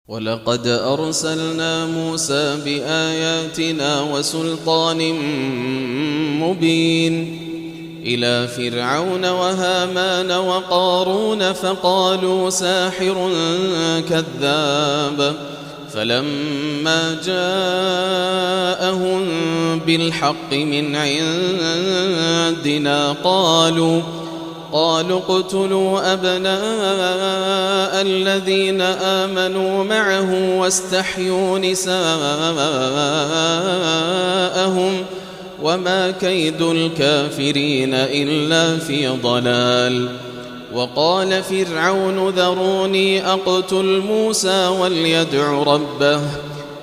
ولقد أرسلنا موسى بآياتنا وسلطان مبين إلى فرعون وهامان وقارون فقالوا ساحر كذاب فلما جاءهم بالحق من عندنا قالوا اقتلوا أبناء الذين آمنوا معه واستحيوا نساءهم وما كيد الكافرين إلا في ضلال. وقال فرعون ذروني أقتل موسى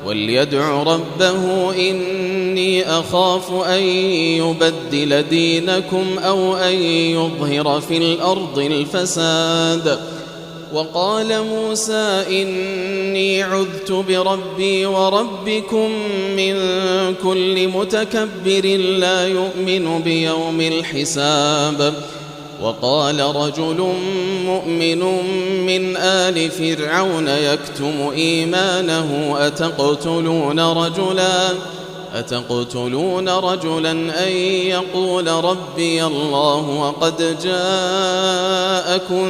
وليدع ربه إني أخاف أن يبدل دينكم أو أن يظهر في الأرض الفساد. وقال موسى إني عذت بربي وربكم من كل متكبر لا يؤمن بيوم الحساب. وقال رجل مؤمن من آل فرعون يكتم إيمانه أتقتلون رجلا أن يقول ربي الله وقد جاءكم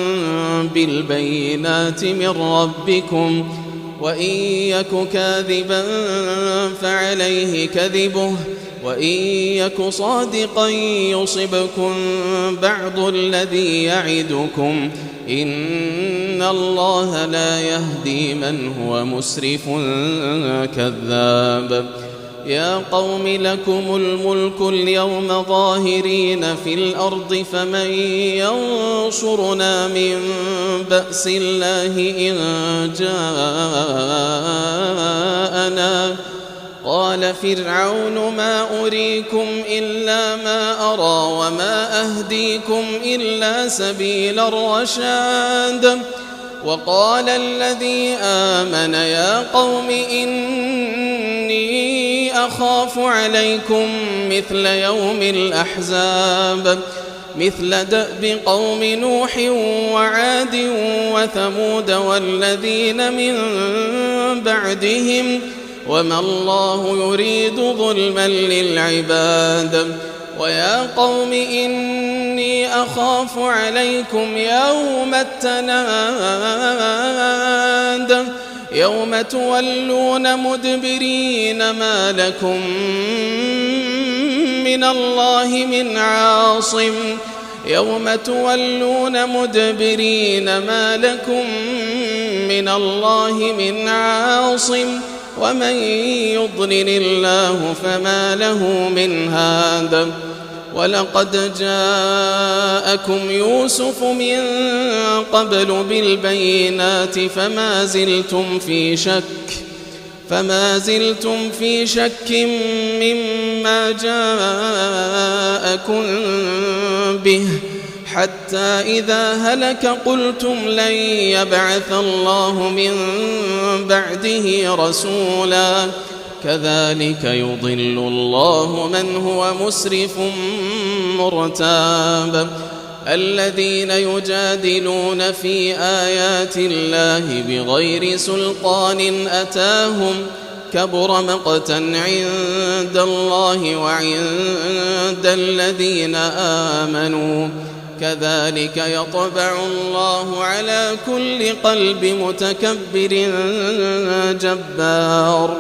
بالبينات من ربكم وإن يك كاذبا فعليه كذبه وإن يك صادقا يصبكم بعض الذي يعدكم إن الله لا يهدي من هو مسرف كذاب. يا قوم لكم الملك اليوم ظاهرين في الأرض فمن ينصرنا من بأس الله إن جاءنا. قال فرعون ما أريكم إلا ما أرى وما أهديكم إلا سبيل الرشاد. وقال الذي آمن يا قوم إني أخاف عليكم مثل يوم الأحزاب مثل دأب قوم نوح وعاد وثمود والذين من بعدهم وما الله يريد ظلما للعباد. ويا قوم إني أخاف عليكم يوم التناد يوم تولون مدبرين ما لكم من الله من عاصم يوم تولون مدبرين ما لكم من الله من عاصم ومن يضلل الله فما له من هاد. ولقد جاءكم يوسف من قبل بالبينات فما زلتم في شك مما جاءكم به حتى إذا هلك قلتم لن يبعث الله من بعده رسولا كذلك يضل الله من هو مسرف مرتاب. الذين يجادلون في آيات الله بغير سلطان أتاهم كبر مقتا عند الله وعند الذين آمنوا كذلك يطبع الله على كل قلب متكبر جبار.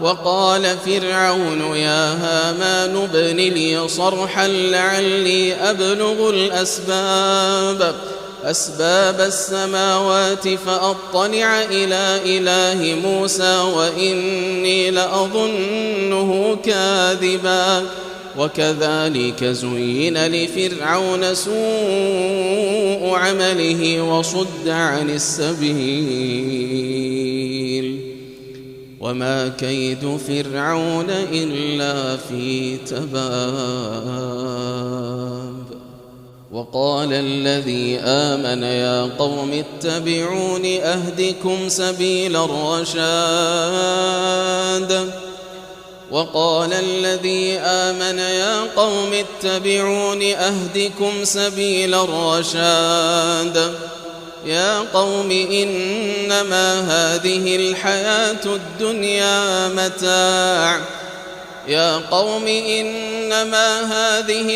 وقال فرعون يا هامان ابن لي صرحا لعلي أبلغ أسباب السماوات فأطلع إلى إله موسى وإني لأظنه كاذبا. وكذلك زين لفرعون سوء عمله وصد عن السبيل وما كيد فرعون إلا في تباب. وقال الذي آمن يا قوم اتبعون أهدكم سبيل الرشاد. وقال الذي آمن يا قوم اتبعون أهدكم سبيل الرشاد. يا قوم إنما هذه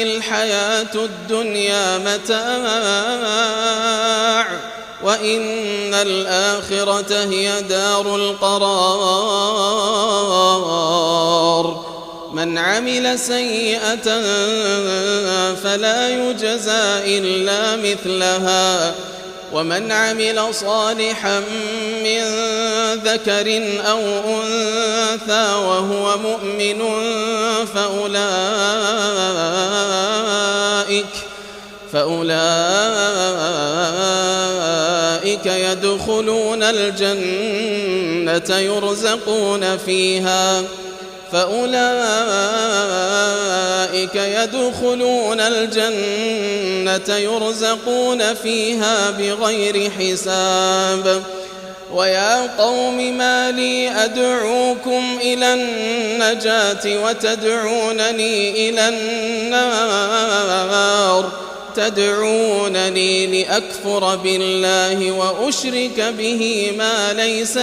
الحياة الدنيا متاع وإن الآخرة هي دار القرار من عمل سيئة فلا يجزى إلا مثلها ومن عمل صالحا من ذكر أو أنثى وهو مؤمن فأولئك يدخلون الجنة يرزقون فيها بغير حساب ويا قوم ما لي أدعوكم إلى النجاة وتدعونني إلى النار تدعونني لأكفر بالله وأشرك به ما ليس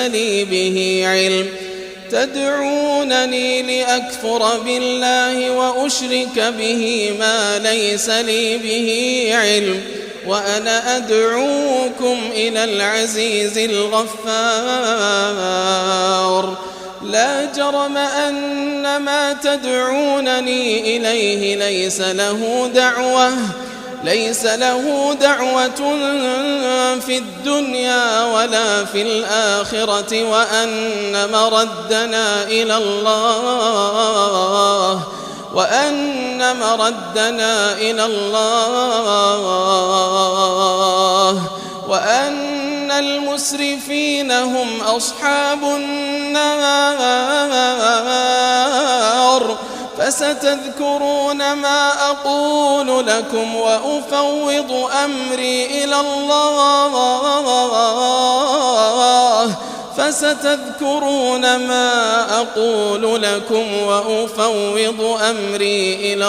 لي به علم وأنا أدعوكم إلى العزيز الغفار لا جرم أن ما تدعونني إليه ليس له دعوة في الدنيا ولا في الآخرة وأن مردنا إلى الله وأن المسرفين هم أصحاب النار فستذكرون ما أقول لكم وأفوض أمري إلى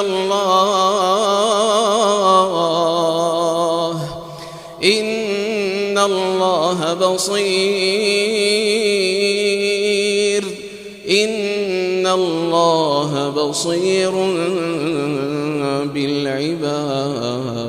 الله إن الله بصير بالعباد.